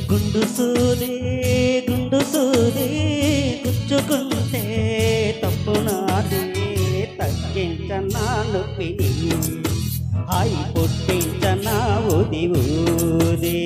గుండు సూది గుచ్చుకుంటే తప్పు నాది తగ్గించనా నొప్పిని హాయి పుట్టించనా ఊది ఊది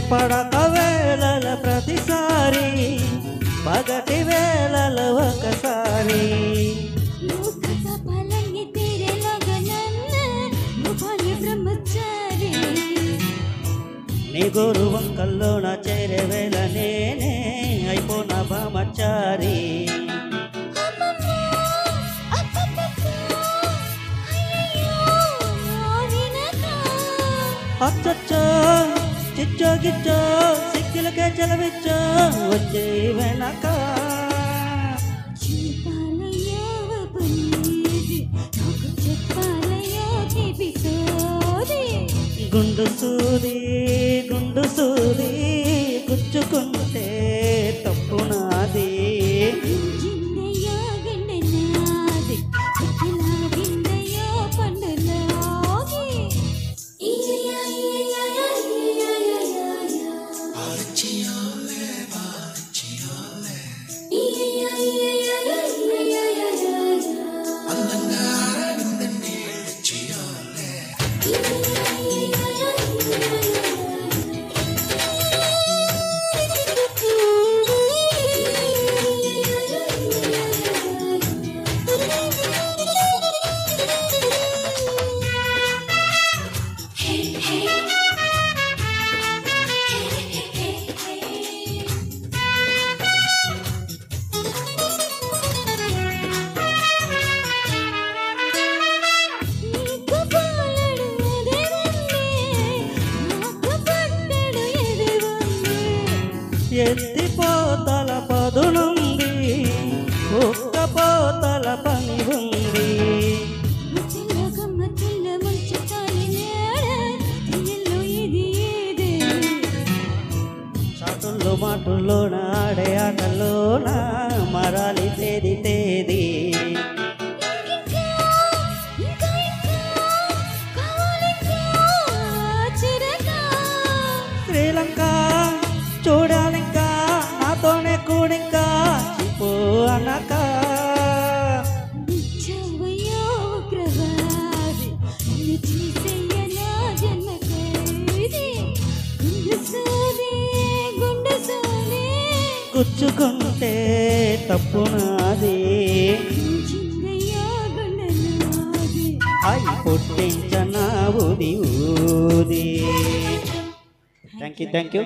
పడక వేళల ప్రతిసారి పగటి వేళల ఒకసారి నీ గోరు వంకల్లోన చేరే వేళ నేనే అయిపోన బామచారి అచ్చచ్చో చిచ్చో గిచ్చో సిక్కులకే చలవిచ్చో వచ్చే వెనక గుండు సూది గుచ్చుకుంటే తప్పు నాది ఎత్తిపోతల పదునుంది ఒక్కపోతల పని ఉంది చాటుల్లో మాటుల్లోన ఆడే ఆటల్లోన మరాలి తేది తేది శ్రీలంక చూడాలింకా నాతోనే కూడింకా చిపో అనక గుచ్చుకుంటే తప్పు నాది అయి పుట్టించనా ఊది ఊది థ్యాంక్ యూ